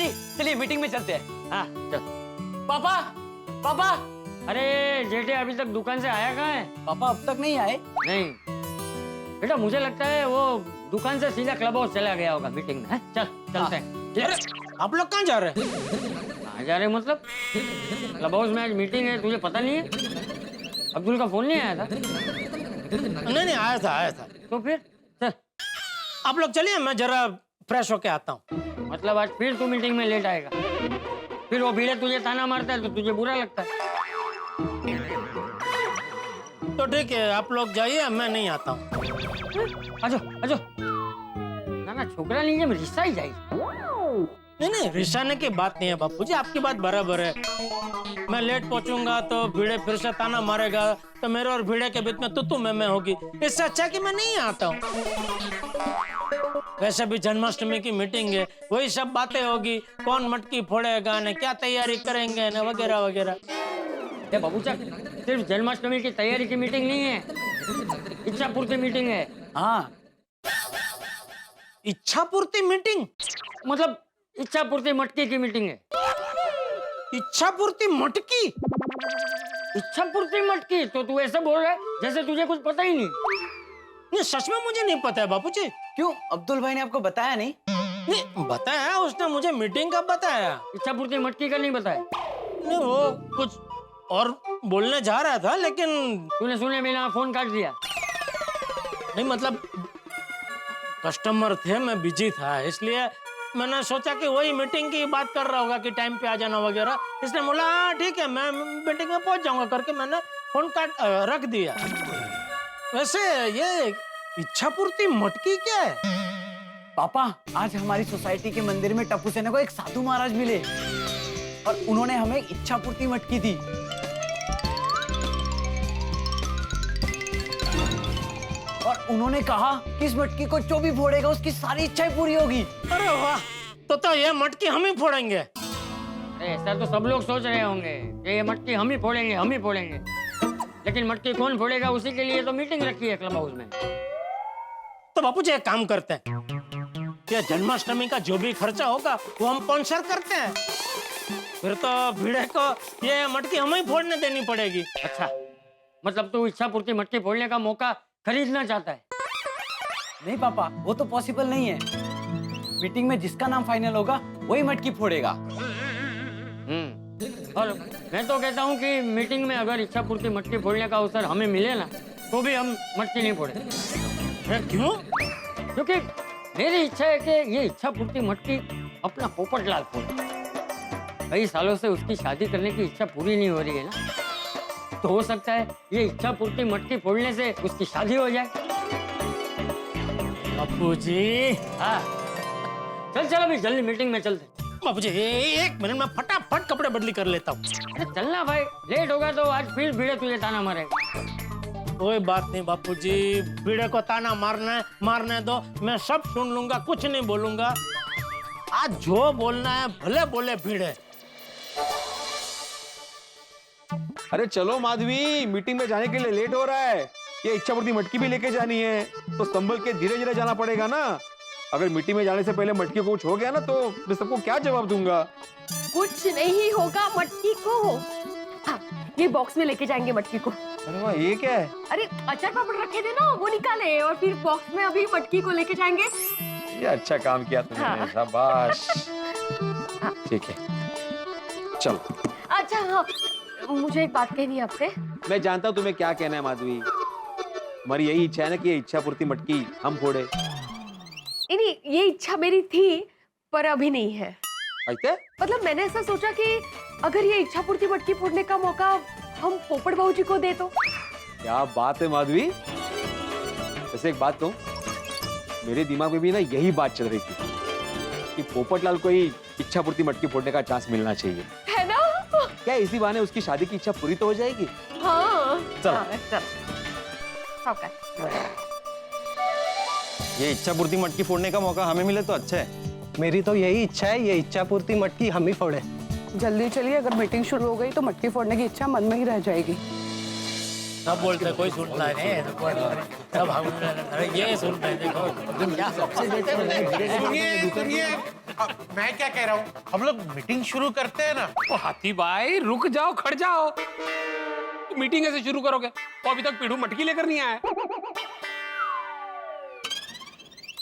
जी चलिए मीटिंग में चलते हैं। हाँ चल। पापा पापा। अरे जेठे अभी तक दुकान से आया कहाँ है? पापा अब तक नहीं आए? नहीं बेटा, मुझे लगता है वो दुकान से सीधा क्लब हाउस चला गया होगा मीटिंग में। है? चल चलते हैं। अरे आप लोग कहाँ जा रहे हैं? कहाँ जा रहे मतलब? क्लब हाउस में आज मीटिंग है, तुझे पता नहीं है? अब्दुल का फोन नहीं आया था? नहीं आया था। तो फिर चल। आप लोग चलिए, मैं जरा फ्रेश होके आता हूँ। मतलब आज फिर तू मीटिंग में लेट आएगा? फिर वो भीड़े तुझे ताना मारता है तो तुझे बुरा लगता है? तो ठीक है, आप लोग जाइए, मैं नहीं आता हूँ। आजो आजो। ना ना छोकरा नहीं है, रिश्ता ही जाए। नहीं रिशाने की बात नहीं है बापूजी, आपकी बात बराबर है। मैं लेट पहुंचूंगा तो भीड़े फिर से ताना मारेगा, तो मेरे और भीड़े के बीच में तू मैं होगी। इससे अच्छा कि मैं नहीं आता हूँ। वैसे भी जन्माष्टमी की मीटिंग है, वही सब बातें होगी, कौन मटकी फोड़ेगा न क्या तैयारी करेंगे न वगैरह वगैरह। ये बाबूचा, सिर्फ जन्माष्टमी की तैयारी की मीटिंग नहीं है, इच्छा पूर्ति मीटिंग है। हाँ। इच्छा पूर्ति मीटिंग? मतलब इच्छा पूर्ति मटकी की मीटिंग है। इच्छा पूर्ति मटकी? इच्छा पूर्ति मटकी? तो तू ऐसे बोल रहा है जैसे तुझे कुछ पता ही नहीं। नहीं सच में मुझे नहीं पता है बापूजी। क्यों, अब्दुल भाई ने आपको बताया नहीं? नहीं बताया, उसने मुझे मीटिंग का बताया। इच्छा पूर्ति मटकी का नहीं बताया? नहीं वो कुछ और बोलने जा रहा था, लेकिन तूने सुने बिना फोन काट दिया? नहीं मतलब कस्टमर थे, मैं बिजी था, इसलिए मैंने सोचा कि वही मीटिंग की बात कर रहा होगा कि टाइम पे आ जाना वगैरह, इसलिए बोला हाँ ठीक है मैं मीटिंग में पहुंच जाऊंगा करके मैंने फोन काट रख दिया। वैसे ये इच्छा पूर्ति मटकी क्या है? पापा आज हमारी सोसाइटी के मंदिर में टप्पू सेना को एक साधु महाराज मिले और उन्होंने हमें इच्छा पूर्ति मटकी दी। और उन्होंने कहा कि इस मटकी को जो भी फोड़ेगा उसकी सारी इच्छाएं पूरी होगी। अरे वाह, तो ये मटकी हम ही फोड़ेंगे। ऐसा तो सब लोग सोच रहे होंगे कि ये मटकी हम ही फोड़ेंगे, लेकिन मटकी कौन फोड़ेगा उसी के लिए तो मीटिंग रखी है क्लब हाउस में। तो बापूजी एक काम करते हैं, ये जन्माष्टमी का जो भी खर्चा होगा वो हम स्पॉन्सर करते हैं, फिर तो भीड़े को ये मटकी हमें ही फोड़ने देनी पड़ेगी। अच्छा, मतलब तू इच्छा पूर्ति मटकी फोड़ने का मौका खरीदना चाहता है? नहीं पापा, वो तो पॉसिबल नहीं है। मीटिंग में जिसका नाम फाइनल होगा वही मटकी फोड़ेगा। और मैं तो कहता हूँ कि मीटिंग में अगर इच्छा पूर्ति मटकी फोड़ने का अवसर हमें मिले ना, तो भी हम मटकी नहीं फोड़े। क्यों? क्योंकि मेरी इच्छा है कि ये इच्छा पूर्ति मटकी अपना पोपटलाल फोड़े। कई सालों से उसकी शादी करने की इच्छा पूरी नहीं हो रही है ना, तो हो सकता है ये इच्छा पूर्ति मटकी फोड़ने से उसकी शादी हो जाए। बापूजी हाँ चल अभी जल्दी मीटिंग में चलते। बापूजी एक मिनट में फटाफट कपड़े बदली कर लेता हूँ। चलना भाई, लेट होगा तो आज फिर भीड़े तुझे ताना मारेगा। कोई बात नहीं बापूजी, भीड़े को ताना मारने दो, मैं सब सुन लूंगा, कुछ नहीं बोलूंगा। आज जो बोलना है भले बोले भीड़े। अरे चलो माधवी, मीटिंग में जाने के लिए लेट हो रहा है। ये इच्छा पूर्ति मटकी भी लेके जानी है, तो संभल के धीरे धीरे जाना पड़ेगा ना। अगर मीटिंग में जाने से पहले मटकी को कुछ हो गया ना तो मैं सबको क्या जवाब दूंगा? कुछ नहीं होगा मटकी को। हाँ, ये बॉक्स में लेके जाएंगे मटकी को। अरे वाह, ये क्या है? अरे अचार पापड़ रखे थे ना, वो निकाले और फिर बॉक्स में अभी मटकी को लेके जाएंगे। ये अच्छा काम किया तुमने। हाँ। शाबाश। ठीक है चलो। अच्छा हाँ, मुझे एक बात कहनी है आपसे। मैं जानता हूँ तुम्हें क्या कहना है माधवी, हमारी यही इच्छा है ना कि ये इच्छा पूर्ति मटकी हम फोड़े। नहीं, ये इच्छा मेरी थी पर अभी नहीं है। ऐसे? मतलब मैंने ऐसा सोचा कि अगर ये इच्छा पूर्ति मटकी फोड़ने का मौका हम पोपट भाऊजी को दे तो। क्या बात है माधवी। वैसे एक बात कहूं, मेरे दिमाग में भी ना यही बात चल रही थी कि पोपटलाल को ही इच्छा पूर्ति मटकी फोड़ने का चांस मिलना चाहिए, है ना? क्या इसी बहाने उसकी शादी की इच्छा पूरी तो हो जाएगी। हाँ चलो। ये इच्छा पूर्ति मटकी फोड़ने का मौका हमें मिले तो अच्छा है। मेरी तो यही इच्छा है, ये इच्छा पूर्ति मटकी हम ही फोड़े। जल्दी चलिए, अगर मीटिंग शुरू हो गई तो मटकी फोड़ने की इच्छा मन में ही रह जाएगी। सब बोलते कोई सुनता नहीं, सब हम ये सुन रहे। देखो तुम क्या सबसे सुनिए मैं क्या कह रहा हूँ, हम लोग मीटिंग शुरू करते हैं ना। ओ हाथी भाई रुक जाओ, खड़ जाओ। मीटिंग ऐसे शुरू करोगे? तो अभी तक पीढ़ू मटकी लेकर नहीं आया।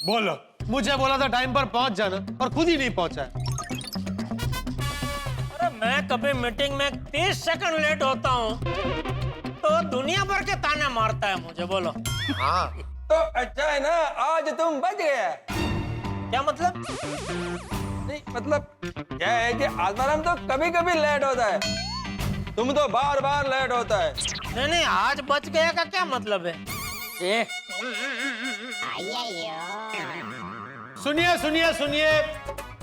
बोलो, मुझे बोला था टाइम पर पहुंच जाना और खुद ही नहीं पहुंचा है। अरे मैं कभी मीटिंग में 30 सेकंड लेट होता हूँ तो दुनिया भर के ताने मारता है मुझे। बोलो। हाँ तो अच्छा है ना, आज तुम बच गए। क्या मतलब? नहीं मतलब क्या है कि आत्माराम तो कभी कभी लेट होता है, तुम तो बार बार लेट होता है। नहीं, आज बच गया का क्या मतलब है? ए, सुनिए सुनिए सुनिए,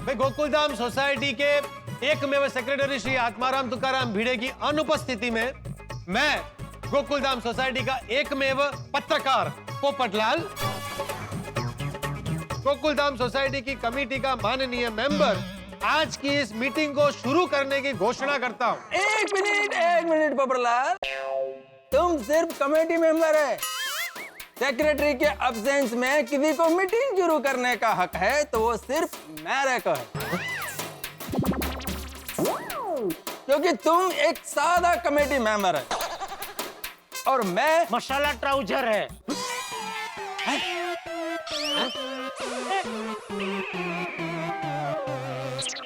मैं गोकुलधाम सोसाइटी के एकमेव सेक्रेटरी श्री आत्माराम तुकाराम भिड़े की अनुपस्थिति में मैं गोकुलधाम सोसाइटी का एकमेव पत्रकार पोपटलाल गोकुलधाम सोसाइटी की कमेटी का माननीय मेंबर आज की इस मीटिंग को शुरू करने की घोषणा करता हूँ। एक मिनट पोपटलाल, तुम सिर्फ कमेटी मेंबर है। सेक्रेटरी के अब्सेंस में किसी को मीटिंग शुरू करने का हक है तो वो सिर्फ मेरे को है, क्योंकि तुम एक सादा कमेटी मेंबर है और मैं मसाला ट्राउजर है।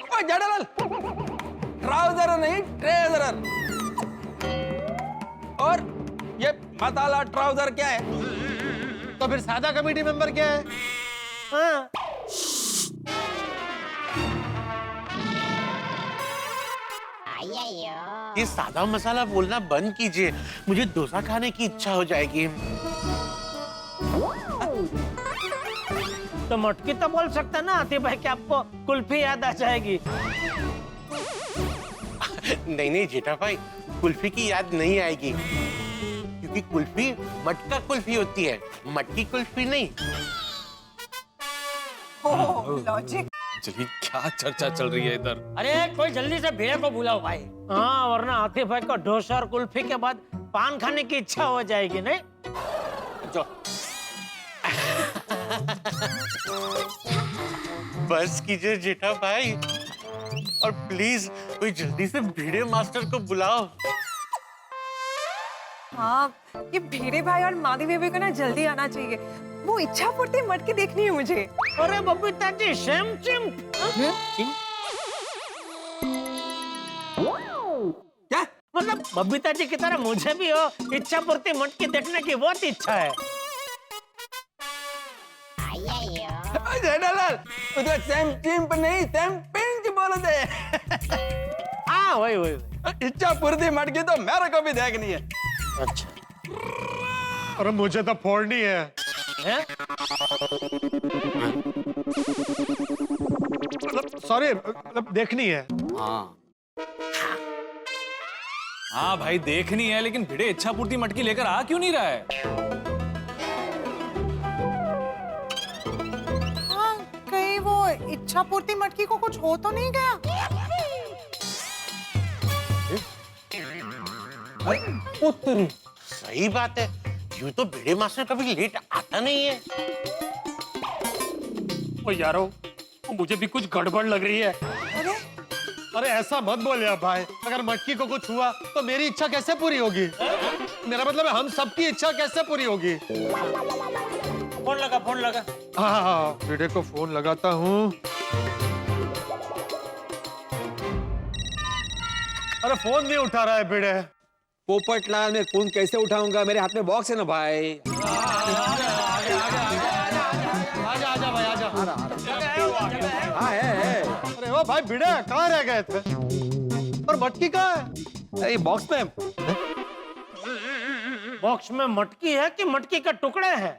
ओए जड़ालाल, ट्राउजर नहीं ट्रेजरर। और ये मसाला ट्राउजर क्या है? तो फिर सादा कमेटी मेंबर क्या है? हाँ। ये सादा मसाला बोलना बंद कीजिए, मुझे डोसा खाने की इच्छा हो जाएगी। तो मटकी तो बोल सकता ना आती भाई कि आपको कुल्फी याद आ जाएगी। नहीं जेठा भाई, कुल्फी की याद नहीं आएगी, क्योंकि कुल्फी मटका कुल्फी होती है, मटकी कुल्फी नहीं। लॉजिक। चलिए क्या चर्चा चल रही है इधर? अरे कोई जल्दी से भिड़े को बुलाओ भाई। हाँ, वरना आतिफ भाई को डोसा और कुल्फी के बाद पान खाने की इच्छा हो जाएगी। नहीं जो बस कीजिए जेठा भाई, और प्लीज कोई जल्दी से भिड़े मास्टर को बुलाओ। हाँ, ये भिड़े भाई और माधवी बेबी को ना जल्दी आना चाहिए। वो इच्छा पूर्ति मटकी देखनी है मुझे। अरे बबीता जी, सेम चिम। क्या मतलब बबीता जी की तरह मुझे भी हो इच्छा पूर्ति मटकी देखने की बहुत इच्छा है। जड़ालाल, उधर सेम चिंप नहीं सेम पिंच बोल दे। हाँ वही। इच्छा पूर्ति मटकी तो मेरे को भी देखनी है। अच्छा अरे मुझे तो फोड़नी है। सॉरी, मतलब देखनी है। हाँ भाई देखनी है, लेकिन भिड़े इच्छा पूर्ति मटकी लेकर आ क्यों नहीं रहा है? हाँ, कहीं वो इच्छा पूर्ति मटकी को कुछ हो तो नहीं गया? सही बात है, यूं तो भिड़े मास्टर कभी लेट आता नहीं है। ओ यारो, मुझे भी कुछ गड़बड़ लग रही है। अरे ऐसा मत बोल यार भाई, अगर मटकी को कुछ हुआ तो मेरी इच्छा कैसे पूरी होगी? मेरा मतलब है हम सबकी इच्छा कैसे पूरी होगी? फोन लगा। हाँ, भिड़े को फोन लगाता हूँ। अरे फोन नहीं उठा रहा है भिड़े। पोपटलाल, मैं फोन कैसे उठाऊंगा? मेरे हाथ में बॉक्स है ना भाई। आजा भाई आजा। हाँ है। अरे ओ भाई भिड़े, कहाँ रह गए थे? और मटकी कहाँ है? अरे बॉक्स में। बॉक्स में मटकी है कि मटकी के टुकड़े हैं?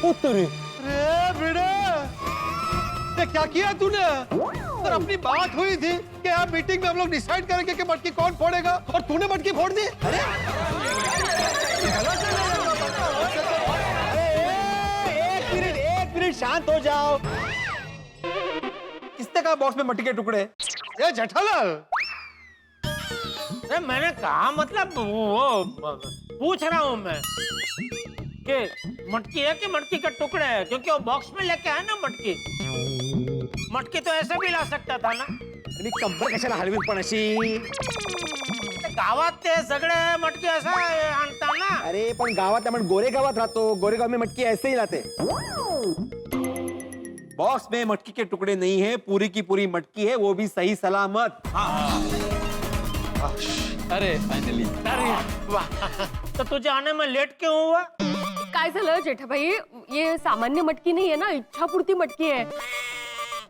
अरे भिड़े, ये क्या किया तूने? और अपनी बात हुई थी कि आप मीटिंग में हम लोग डिसाइड करेंगे कि मटकी कौन फोड़ेगा, और तूने मटकी फोड़ दी। अरे एक मिनट शांत हो जाओ। किसने कहा बॉक्स में मटकी के टुकड़े? ये जेठालाल, अरे मैंने कहा मतलब वो पूछ रहा हूँ मैं कि मटकी है कि मटकी का टुकड़े है, क्योंकि वो बॉक्स में लेके आया ना मटकी। मटकी तो ऐसे भी ला सकता था ना। मी कंबर कशाला हलवीत पण अशी? गावात ते सगळे मटकी असं आणता ना। अरे पण गावात आपण गोरेगावात राहतो, गोरेगाव में मटकी ऐसे ही लाते। बॉक्स में मटकी के टुकड़े नहीं है, पूरी की पूरी मटकी है, वो भी सही सलामत। अरे फाइनली। अरे वाह, तो तुझे आने में लेट क्यों हुआ? काय झालं जेठाभाई, ये सामान्य मटकी नहीं है ना, इच्छापूर्ति मटकी है,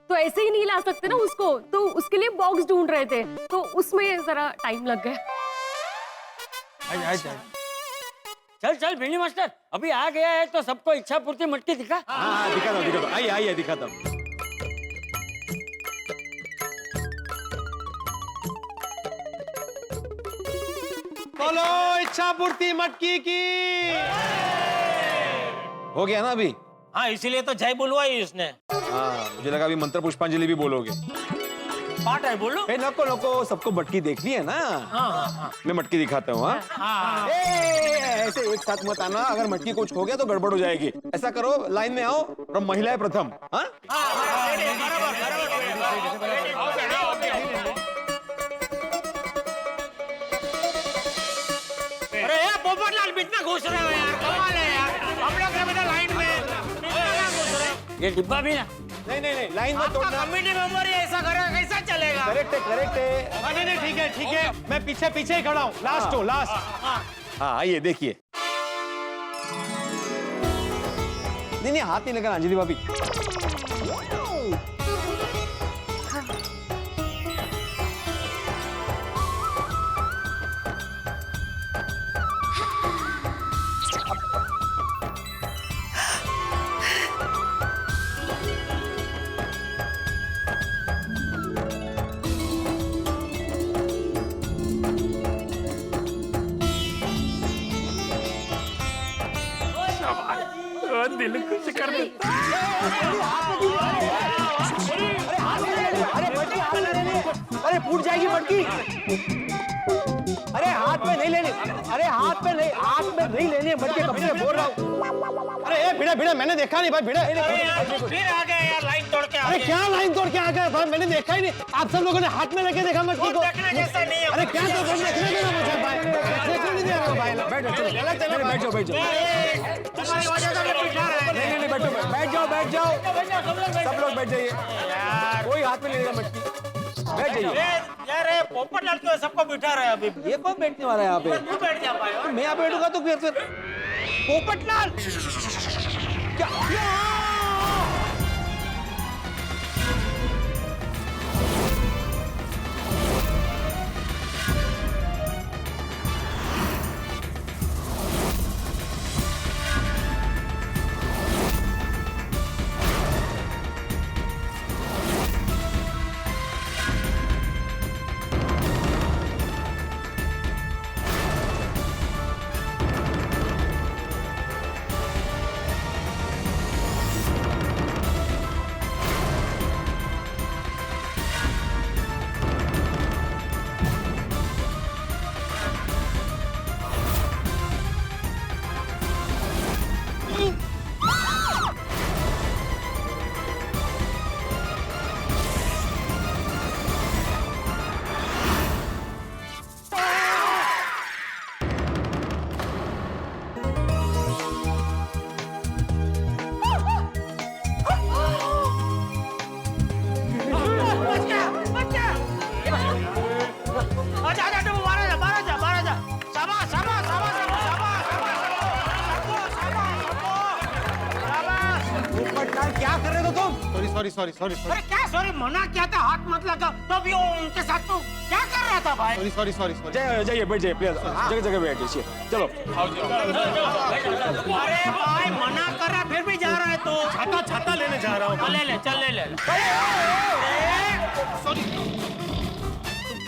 तो ऐसे ही नहीं ला सकते ना उसको, तो उसके लिए बॉक्स ढूंढ रहे थे, तो उसमें जरा टाइम लग गया। चल चल भिंडी मास्टर, अभी आ गया है तो सबको इच्छा पूर्ति मटकी दिखा। हाँ दिखाता हूँ, आइए दिखाता हूँ। बोलो इच्छा पूर्ति मटकी की। हो गया ना अभी? हाँ, इसीलिए तो जय बुलवाई उसने। हाँ, मुझे लगा अभी मंत्र पुष्पांजलि भी बोलोगे। पाठ है, बोलो। ए, नको, सबको मटकी देख ली है ना? हाँ। मैं मटकी दिखाता हूँ। हाँ? ऐसे एक साथ मत आना, अगर मटकी कुछ हो गया तो गड़बड़ हो जाएगी। ऐसा करो, लाइन में आओ और महिलाएं प्रथम। हाँ? अरे पोपटलाल बीच में घुस रहे हो यार, कमाल है यार। हम लोग अभी लाइन में घुस रहे हो। ये डिब्बा भी ना। नहीं, लाइन मत तोड़ना। कमेटी मेंबर ऐसा करेगा, कैसा चलेगा? करेक्ट है। नहीं, ठीक है, मैं पीछे ही खड़ा हूँ। लास्ट। हाँ, आइए देखिए। नहीं, हाथ नहीं लगा अंजलि भाभी। दिल खुश कर दे। अरे फूट जाएगी मटकी। अरे हाथ में नहीं लेनी, हाथ में नहीं लेनी है मटकी, कब से बोल रहा हूँ। अरे भिड़ा, मैंने देखा नहीं भाई, भिड़ा। फिर आ गए यार, लाइन तोड़ के। अरे क्या लाइन तोड़ के आ गए भाई, मैंने देखा ही नहीं। आप सब लोगों ने हाथ में लेके देखा मटकी को। देखने जैसा नहीं है। अरे क्या तो देखने देना मुझे भाई, देखने नहीं दे रहा हूँ भाई। बैठो। तुम्हारी वजह से मैं पीछा रहा है। नहीं, बैठ जाओ। सब लोग बैठ जाइए। कोई हाथ में नहीं लेगा मटकी, बैठ जाइए। यार पोपटलाल क्यों सबको बिठा रहा है अभी? ये कौन बैठने वाला है यहाँ पे? तू बैठ जा पाए। मैं यहाँ बैठूंगा तो फिर पोपटलाल क्या? क्या कर रहे हो तुम? सॉरी। अरे क्या सॉरी, मना क्या था, हाथ मत लगा। तो भी वो उनके साथ तो क्या कर रहा था भाई? सॉरी। जाइए बैठ जाइए प्लीज, जगह बैठ जाइए। चलो। अरे भाई मना कर रहा फिर भी जा रहा है तो। छाता लेने जा रहा हूँ। ले ले। सॉरी,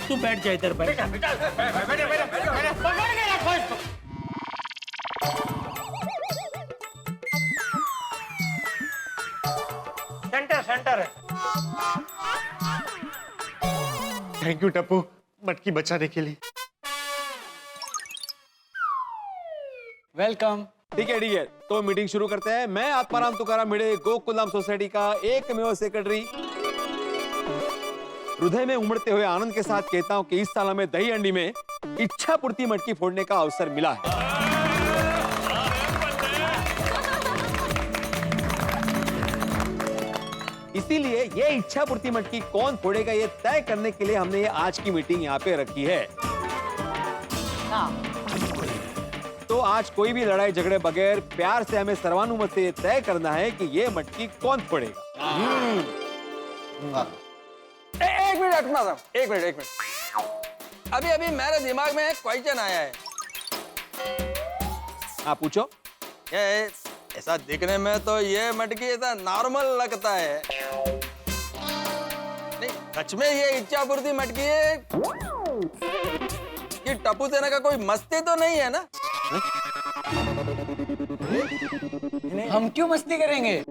तू बैठ जा इधर। बैठ। सेंटर है। थैंक यू टप्पू मटकी बचाने के लिए। वेलकम। ठीक है तो मीटिंग शुरू करते हैं। मैं आत्माराम तुकाराम भिड़े, गोकुलधाम सोसाइटी का एकमेव सेक्रेटरी, हृदय में उमड़ते हुए आनंद के साथ कहता हूं कि इस साल हमें दही अंडी में इच्छा पूर्ति मटकी फोड़ने का अवसर मिला है। इसीलिए ये इच्छा पूर्ति मटकी कौन फोड़ेगा ये तय करने के लिए हमने ये आज की मीटिंग यहाँ पे रखी है। तो आज कोई भी लड़ाई झगड़े बगैर प्यार से हमें सर्वानुमत से ये तय करना है कि ये मटकी कौन फोड़ेगा। एक मिनट आत्मा साहब, एक मिनट। अभी अभी मेरे दिमाग में एक क्वेश्चन आया है। हाँ पूछो। ये ऐसा दिखने में तो ये मटकी ऐसा नॉर्मल लगता है, नहीं सच में ये इच्छा पूर्ति मटकी है कि टप्पू सेना का कोई मस्ती तो नहीं है ना? हम क्यों मस्ती करेंगे?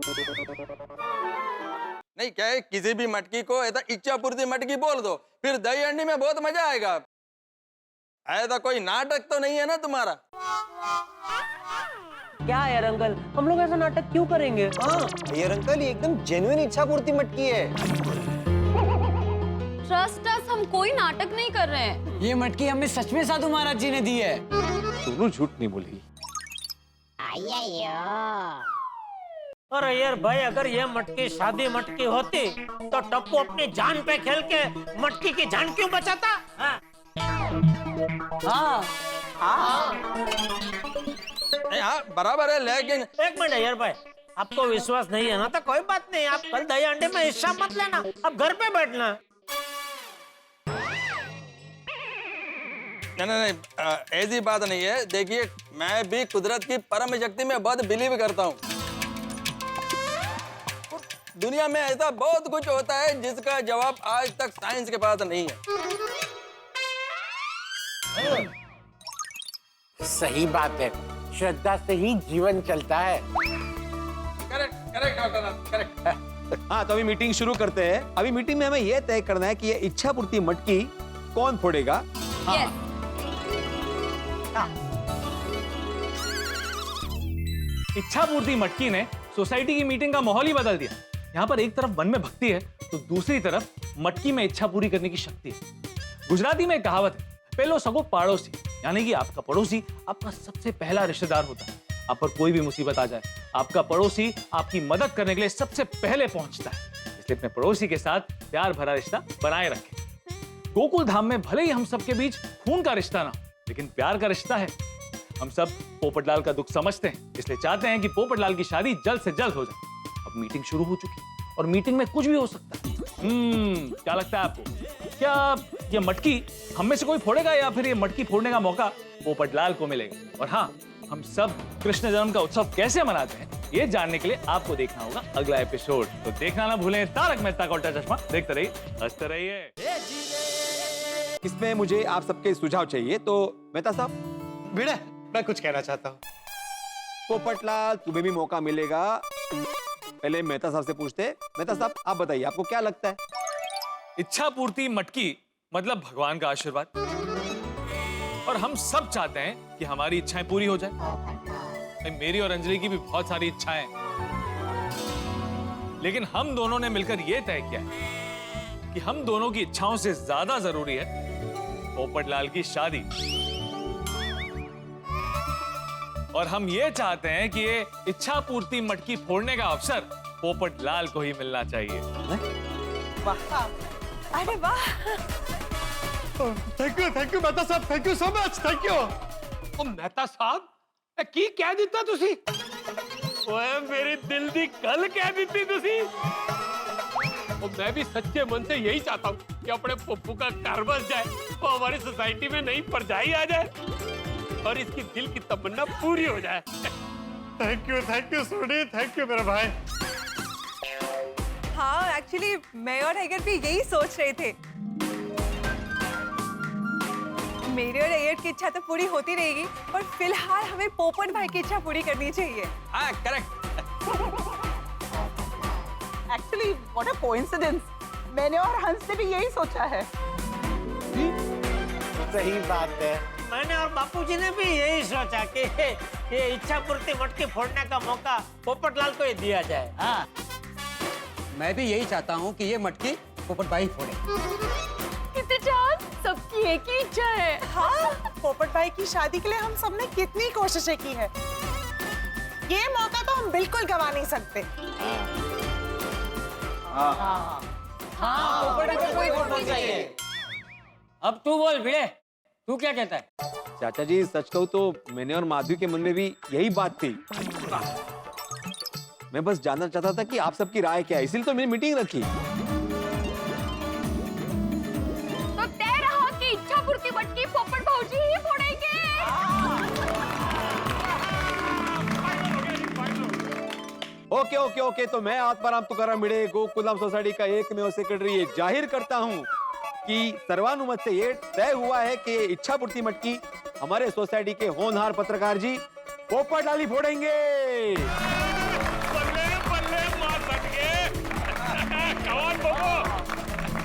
नहीं क्या है, किसी भी मटकी को ऐसा इच्छा पूर्ति मटकी बोल दो, फिर दही अंडी में बहुत मजा आएगा। ऐसा कोई नाटक तो नहीं है ना तुम्हारा? क्या यार अंकल, हम लोग ऐसा नाटक क्यों करेंगे? यार अंकल ये एकदम जेन्युइन इच्छा पूर्ति मटकी है। ट्रस्ट अस, हम कोई नाटक नहीं कर रहे हैं। ये मटकी हमें सच में साधु महाराज जी ने दी है। दोनों झूठ नहीं बोलेगी। अरे यार भाई, अगर ये मटकी शादी मटकी होती तो टप्पू अपनी जान पे खेल के मटकी की जान क्यों बचाता? हाँ। हाँ बराबर है, लेकिन एक मिनट यार भाई, आपको विश्वास नहीं है ना तो कोई बात नहीं, आप कल दही अंडे में हिस्सा मत लेना, आप घर पे बैठना। नहीं, ऐसी बात नहीं है। देखिए मैं भी कुदरत की परम शक्ति में बहुत बिलीव करता हूँ। दुनिया में ऐसा बहुत कुछ होता है जिसका जवाब आज तक साइंस के पास नहीं है। सही बात है, श्रद्धा से ही जीवन चलता है। Correct doctor, correct. हाँ तो अभी मीटिंग शुरू करते हैं। अभी मीटिंग में हमें यह तय करना है कि ये इच्छा पूर्ति मटकी कौन फोड़ेगा। यस। इच्छा पूर्ति मटकी ने सोसाइटी की मीटिंग का माहौल ही बदल दिया। यहाँ पर एक तरफ मन में भक्ति है तो दूसरी तरफ मटकी में इच्छा पूरी करने की शक्ति है। गुजराती में एक कहावत है, पहलो सगो पाड़ोसी, यानी कि आपका पड़ोसी आपका सबसे पहला रिश्तेदार होता है। आप पर कोई भी मुसीबत आ जाए, आपका पड़ोसी आपकी मदद करने के लिए सबसे पहले पहुंचता है। इसलिए अपने पड़ोसी के साथ प्यार भरा रिश्ता बनाए रखें। गोकुल धाम में भले ही हम सबके बीच खून का रिश्ता ना हो, लेकिन प्यार का रिश्ता है। हम सब पोपटलाल का दुख समझते हैं, इसलिए चाहते हैं कि पोपटलाल की शादी जल्द से जल्द हो जाए। अब मीटिंग शुरू हो चुकी है और मीटिंग में कुछ भी हो सकता है। क्या लगता है आपको, क्या ये मटकी हम में से कोई फोड़ेगा या फिर ये मटकी फोड़ने का मौका पोपटलाल को मिलेगा? और हाँ, हम सब कृष्ण जन्म का उत्सव कैसे मनाते हैं ये जानने के लिए आपको देखना होगा अगला एपिसोड। तो देखना ना भूलें तारक मेहता का उल्टा चश्मा। देखते रहिए, हंसते रहिए। इसमें मुझे आप सबके सुझाव चाहिए। तो मेहता साहब। भिड़े, मैं कुछ कहना चाहता हूँ। पोपटलाल तुम्हें भी मौका मिलेगा। पहले मेहता साहब से पूछते हैं। मेहता साहब आप बताइए, आपको क्या लगता है? इच्छा पूर्ति मटकी मतलब भगवान का आशीर्वाद, और हम सब चाहते हैं कि हमारी इच्छाएं पूरी हो जाए। मेरी और अंजलि की भी बहुत सारी इच्छाएं हैं, लेकिन हम दोनों ने मिलकर यह तय किया है कि हम दोनों की इच्छाओं से ज्यादा जरूरी है पोपटलाल की शादी। और हम ये चाहते हैं कि ये इच्छा पूर्ति मटकी फोड़ने का अवसर पोपटलाल को ही मिलना चाहिए। अरे वाह, थैंक यू मेहता साहब, thank you so much, thank you. Mehta साहब की कह दिता तुसी? ओए मेरी दिल दी गल कह दिती तुसी। और मैं भी सच्चे मन से यही चाहता हूँ कि अपने पप्पू का घर बस जाए, वो हमारी सोसाइटी में नई परछाई आ जाए और इसकी दिल की तमन्ना पूरी हो जाए। Thank you Soni, thank you मेरा भाई। हाँ एक्चुअली मैं और हैगर भी यही सोच रहे थे। मेरी और हैगर की इच्छा तो पूरी होती रहेगी, पर फिलहाल हमें पोपट भाई की इच्छा पूरी करनी चाहिए। हाँ correct. Actually what a coincidence, मैंने और हंस ने भी यही सोचा है। माधवी? सही बात है। मैंने और बापूजी ने भी यही सोचा कि ये इच्छा पूर्ति मटकी फोड़ने का मौका पोपटलाल को ही दिया जाए। हाँ, मैं भी यही चाहता हूँ कि ये मटकी पोपट भाई फोड़े। कितने चांद, सबकी एक ही इच्छा है। हाँ, पोपट भाई की शादी के लिए हम सबने कितनी कोशिशें की है। ये मौका तो हम बिल्कुल गवा नहीं सकते। पोपट को कोई फोड़ना चाहिए। अब तू बोल भिड़े, तू क्या कहता है? चाचा जी सच कहूँ तो मैंने और माधवी के मन में भी यही बात थी। मैं बस जानना चाहता था कि आप सबकी राय क्या है, इसलिए तो मैंने मीटिंग रखी। तो तय रहा कि इच्छा पूर्ति मटकी पोपट भाऊजी ही फोड़ेंगे। ओके ओके ओके, तो मैं आत्माराम तुकाराम भिड़े गोकुलधाम सोसाइटी का एकमेव सेक्रेटरी ये जाहिर करता हूँ कि सर्वानुमत से ये तय हुआ है कि इच्छा पूर्ति मटकी हमारे सोसाइटी के होनहार पत्रकार जी पोपटलाल ही फोड़ेंगे। बल्ले बल्ले मार सके। Come on Popo,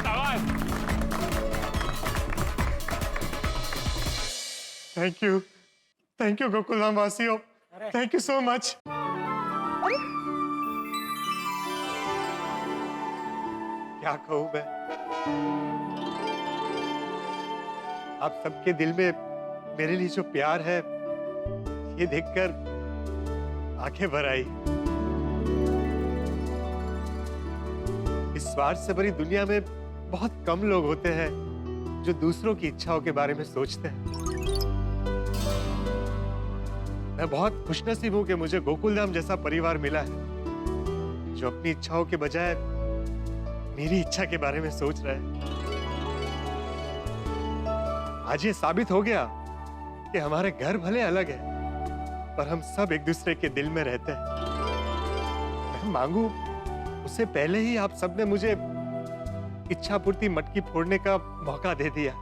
come on. Thank you Gokuldham वासियों, थैंक यू सो मच। क्या कहूं मैं, आप सबके दिल में मेरे लिए जो प्यार है ये देखकर आंखें भर आई। इस स्वार्थ से भरी दुनिया में बहुत कम लोग होते हैं जो दूसरों की इच्छाओं के बारे में सोचते हैं। मैं बहुत खुशनसीब हूं कि मुझे गोकुलधाम जैसा परिवार मिला है जो अपनी इच्छाओं के बजाय मेरी इच्छा के बारे में सोच रहा है। आज ये साबित हो गया कि हमारे घर भले अलग है पर हम सब एक दूसरे के दिल में रहते हैं। मैं मांगू उससे पहले ही आप सबने मुझे इच्छा पूर्ति मटकी फोड़ने का मौका दे दिया।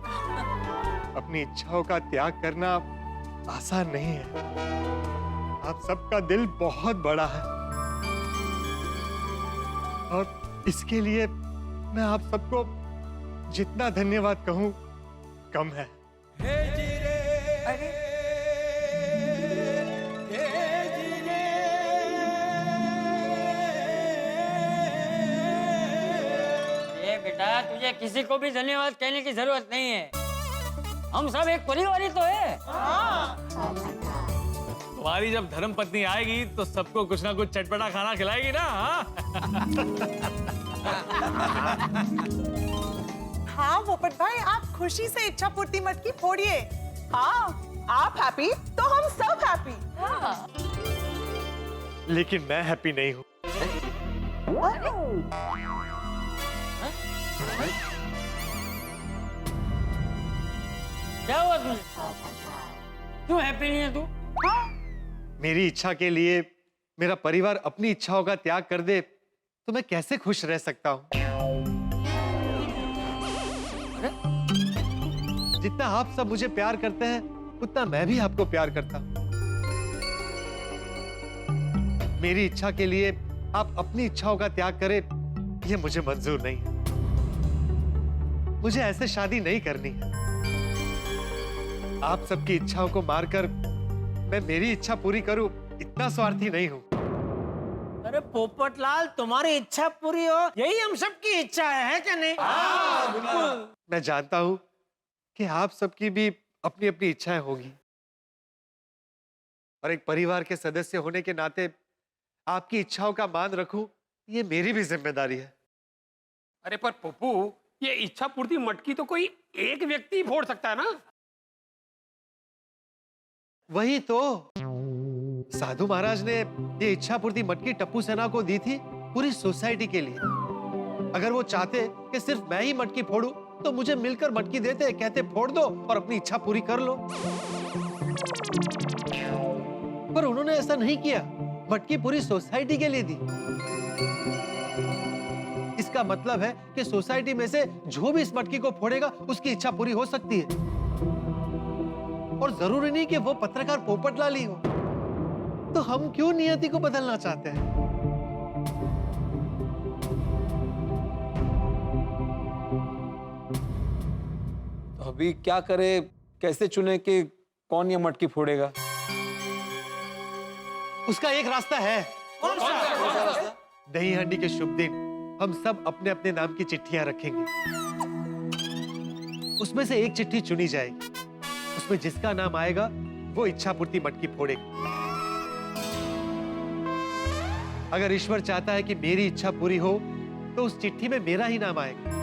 अपनी इच्छाओं का त्याग करना आसान नहीं है। आप सबका दिल बहुत बड़ा है और इसके लिए मैं आप सबको जितना धन्यवाद कहूं कम है। ये बेटा, तुझे किसी को भी धन्यवाद कहने की जरूरत नहीं है। हम सब एक परिवार ही तो है। तुम्हारी जब धर्म पत्नी आएगी तो सबको कुछ ना कुछ चटपटा खाना खिलाएगी ना। हाँ पोपट भाई, आप खुशी से इच्छा पूर्ति मटकी फोड़िए। हाँ, आप हैप्पी तो हम सब हैप्पी। लेकिन मैं हैप्पी नहीं हूं। क्या हुआ तुझे? क्यों हैप्पी नहीं है तू? मेरी इच्छा के लिए मेरा परिवार अपनी इच्छाओं का त्याग कर दे तो मैं कैसे खुश रह सकता हूं? जितना आप सब मुझे प्यार करते हैं उतना मैं भी आपको प्यार करता हूं। मेरी इच्छा के लिए आप अपनी इच्छाओं का त्याग करें ये मुझे मंजूर नहीं है। मुझे ऐसे शादी नहीं करनी है। आप सबकी इच्छाओं को मारकर मैं मेरी इच्छा पूरी करूं इतना स्वार्थी नहीं हूं। अरे पोपटलाल, तुम्हारी इच्छा पूरी हो यही हम सबकी इच्छा है क्या नहीं? हाँ, बिल्कुल। मैं जानता हूं कि आप सबकी भी अपनी अपनी इच्छाएं होगी और एक परिवार के सदस्य होने के नाते आपकी इच्छाओं का मान रखूं ये मेरी भी जिम्मेदारी है। अरे पर पप्पू, ये इच्छा पूर्ति मटकी तो कोई एक व्यक्ति फोड़ सकता है ना। वही तो साधु महाराज ने ये इच्छा पूर्ति मटकी टप्पू सेना को दी थी पूरी सोसाइटी के लिए। अगर वो चाहते कि सिर्फ मैं ही मटकी फोड़ूं तो मुझे मिलकर मटकी देते, कहते फोड़ दो और अपनी इच्छा पूरी कर लो। पर उन्होंने ऐसा नहीं किया, मटकी पूरी सोसाइटी के लिए दी। इसका मतलब है कि सोसाइटी में से जो भी इस मटकी को फोड़ेगा उसकी इच्छा पूरी हो सकती है। और जरूरी नहीं कि वो पत्रकार पोपटलाल ही हो। तो हम क्यों नियति को बदलना चाहते हैं? तो अभी क्या करे, कैसे चुने कि कौन ये मटकी फोड़ेगा? उसका एक रास्ता है। कौन सा? दही हांडी के शुभ दिन हम सब अपने अपने नाम की चिट्ठियां रखेंगे। उसमें से एक चिट्ठी चुनी जाएगी, उसमें जिसका नाम आएगा वो इच्छा पूर्ति मटकी फोड़ेगा। अगर ईश्वर चाहता है कि मेरी इच्छा पूरी हो तो उस चिट्ठी में मेरा ही नाम आएगा,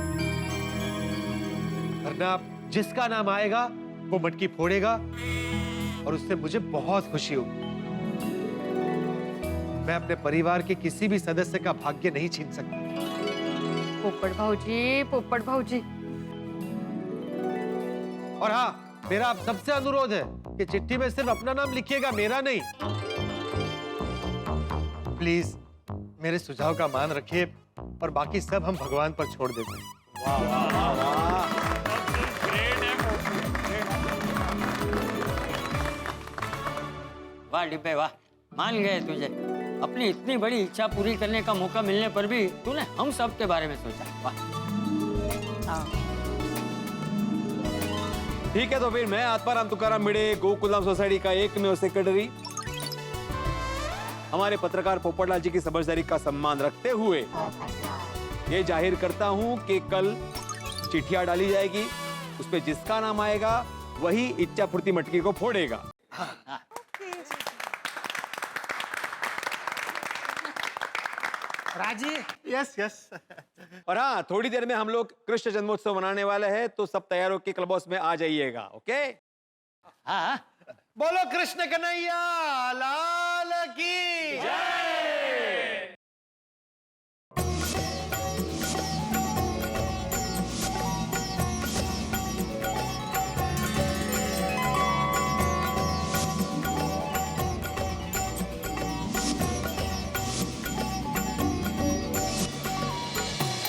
वरना जिसका नाम आएगा वो मटकी फोड़ेगा और उससे मुझे बहुत खुशी होगी। मैं अपने परिवार के किसी भी सदस्य का भाग्य नहीं छीन सकता। पोपट भाऊजी। और हाँ, मेरा आप सबसे अनुरोध है कि चिट्ठी में सिर्फ अपना नाम लिखिएगा, मेरा नहीं। प्लीज मेरे सुझाव का मान रखिए और बाकी सब हम भगवान पर छोड़ देते हैं। वाह डिब्बे वाह, मान गए तुझे। अपनी इतनी बड़ी इच्छा पूरी करने का मौका मिलने पर भी तूने हम सब के बारे में सोचा। वाह। ठीक है, तो फिर मैं आत्माराम तुकाराम भिड़े, गोकुलधाम सोसाइटी का एकमेव सेक्रेटरी, हमारे पत्रकार पोपटलाल जी की समझदारी का सम्मान रखते हुए ये जाहिर करता हूं कि कल चिट्ठियां डाली जाएगी, उसपे जिसका नाम आएगा वही इच्छा पूर्ति मटकी को फोड़ेगा। राजी? Yes yes. और हाँ, थोड़ी देर में हम लोग कृष्ण जन्मोत्सव मनाने वाले हैं, तो सब तैयार होकर क्लब हाउस में आ जाइएगा। ओके? हाँ, बोलो कृष्ण कन्हैया लाल की जय।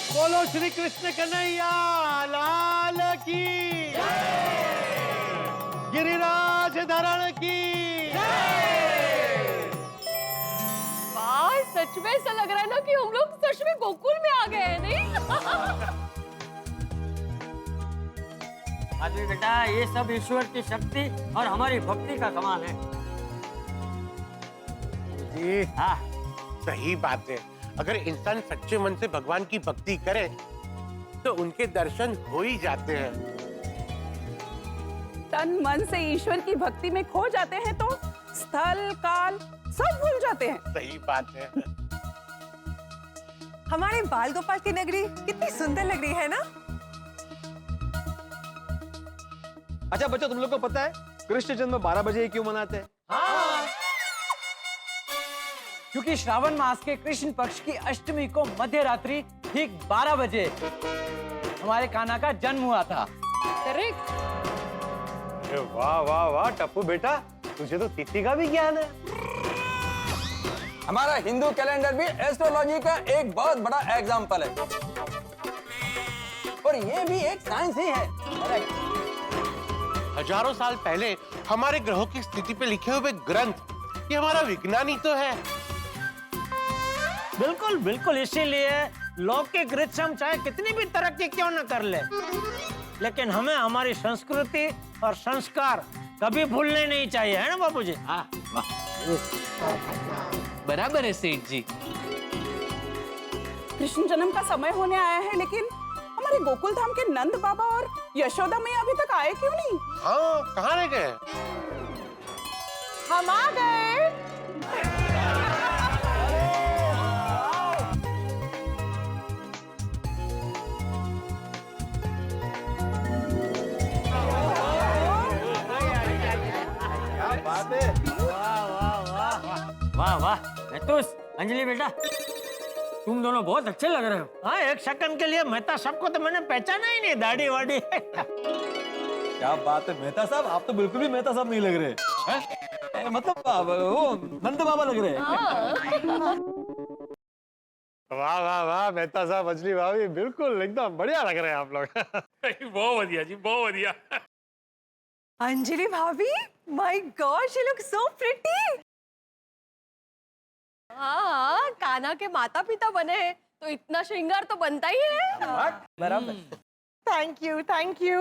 बोलो श्री कृष्ण कन्हैया लाल की जय। गिरिराज धरण की जय। वाह, सच में ऐसा लग रहा है ना कि हम लोग सच में गोकुल में आ गए हैं, नहीं? आदमी बेटा, ये सब ईश्वर की शक्ति और हमारी भक्ति का कमाल है। जी हाँ, सही बात है। अगर इंसान सच्चे मन से भगवान की भक्ति करे तो उनके दर्शन हो ही जाते हैं। तन मन से ईश्वर की भक्ति में खो जाते हैं तो स्थल काल सब भूल जाते हैं। सही बात है। हमारे बाल गोपाल की नगरी कितनी सुंदर लग रही है ना? अच्छा बच्चों, तुम लोग को पता है कृष्ण जन्म 12 बजे क्यों मनाते हैं? क्योंकि श्रावण मास के कृष्ण पक्ष की अष्टमी को मध्य रात्रि ठीक 12 बजे हमारे कान्हा का जन्म हुआ था। करेक्ट। वाह वाह वाह टप्पू बेटा, तुझे तो तिथि का भी ज्ञान है। हमारा हिंदू कैलेंडर भी एस्ट्रोलॉजी का एक बहुत बड़ा एग्जाम्पल है, और ये भी एक साइंस ही है। हजारों साल पहले हमारे ग्रहों की स्थिति पे लिखे हुए ग्रंथ, ये हमारा विज्ञान ही तो है। बिल्कुल बिल्कुल, इसीलिए लौकिक रीत हम चाहे कितनी भी तरक्की क्यों न कर ले, लेकिन हमें हमारी संस्कृति और संस्कार कभी भूलने नहीं चाहिए, है ना बापूजी? हाँ, वाह। बराबर है सेठ जी। कृष्ण जन्म का समय होने आया है, लेकिन हमारे गोकुल धाम के नंद बाबा और यशोदा मैया अभी तक आए क्यों नहीं? हाँ, कहाँ रह गए? हम आ गए। वाह वाह, मेहतूस, अंजलि बेटा, तुम दोनों बहुत अच्छे लग रहे हो। हाँ, एक सेकंड के लिए मेहता सबको तो मैंने पहचाना ही नहीं, दाढ़ी वाड़ी। क्या बात है मेहता साहब, आप तो बिल्कुल भी मेहता साहब नहीं लग रहे। मतलब वो नंद बाबा लग रहे हैं। वाह वाह वाह मेहता साहब, अंजलि भाभी, बिल्कुल एकदम बढ़िया लग रहे हैं आप लोग। बहुत बढ़िया जी, बहुत बढ़िया। अंजलि भाभी, my God, she looks so pretty. हाँ, कान्हा के माता पिता बने हैं तो इतना श्रृंगार तो बनता ही है। बराबर। Thank you, thank you.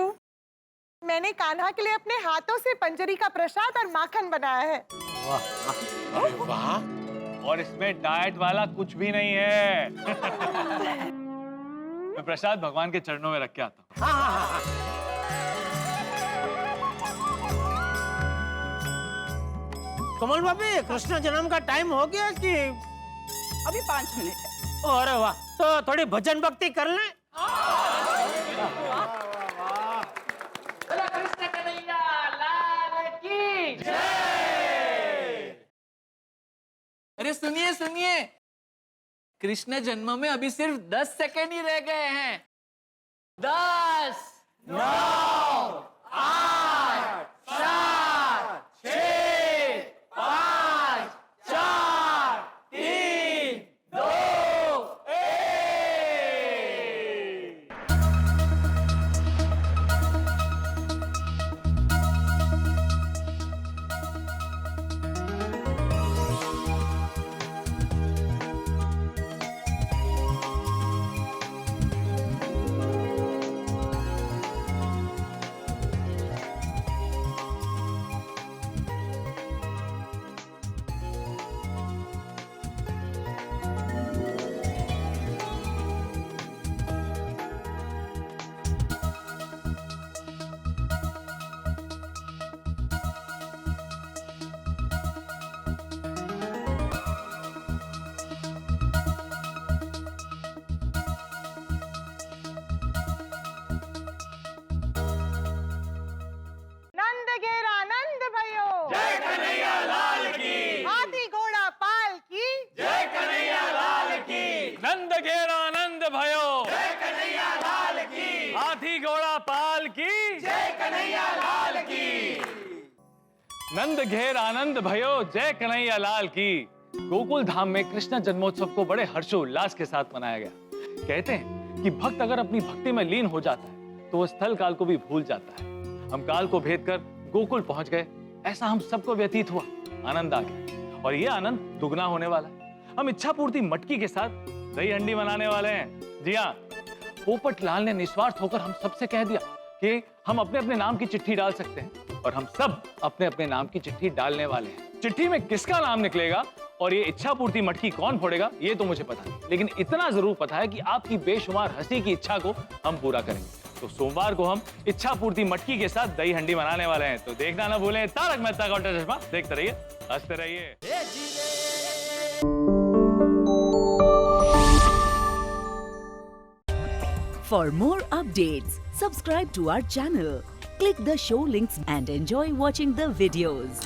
मैंने कान्हा के लिए अपने हाथों से पंजरी का प्रसाद और माखन बनाया है। अरे वाह। और इसमें डाइट वाला कुछ भी नहीं है। मैं प्रसाद भगवान के चरणों में रख के आता हूँ। कमल भाभी, कृष्ण जन्म का टाइम हो गया कि अभी 5 मिनट है। अरे वाह, तो थोड़ी भजन भक्ति कर लें। अरे सुनिए सुनिए, कृष्ण जन्म में अभी सिर्फ 10 सेकेंड ही रह गए हैं। 10, 9, 8, 7, 6, 5, 4, 3, 2, 1। नंद घेरा नंद भयो, जय कन्हैया लाल की। हाथी घोड़ा पाल की, जय कन्हैया लाल की। नंद घेर आनंद भयो, जय कन्हैया लाल की। हाथी घोड़ा पाल की, जय कन्हैया लाल की। नंद घेर आनंद भयो, जय कन्हैया लाल की। गोकुल धाम में कृष्ण जन्मोत्सव को बड़े हर्षोल्लास के साथ मनाया गया। कहते हैं कि भक्त अगर अपनी भक्ति में लीन हो जाता है तो वो स्थल काल को भी भूल जाता है। हम काल को भेद कर गोकुल पहुंच गए, ऐसा हम सबको व्यतीत हुआ। आनंद आ गया और ये आनंद दुगना होने वाला है। हम इच्छा पूर्ति मटकी के साथ दही हंडी मनाने वाले हैं। जी हाँ, पोपट लाल ने निस्वार्थ होकर हम सबसे कह दिया कि हम अपने अपने नाम की चिट्ठी डाल सकते हैं और हम सब अपने अपने नाम की चिट्ठी डालने वाले हैं। चिट्ठी में किसका नाम निकलेगा और ये इच्छा पूर्ति मटकी कौन फोड़ेगा ये तो मुझे पता नहीं, लेकिन इतना जरूर पता है कि आपकी बेशुमार हंसी की इच्छा को हम पूरा करेंगे। तो सोमवार को हम इच्छा पूर्ति मटकी के साथ दही हंडी मनाने वाले हैं। तो देखना ना भूलें तारक मेहता का उल्टा चश्मा। देखते रहिए, हंसते रहिए। For more updates, subscribe to our channel, click the show links and enjoy watching the videos.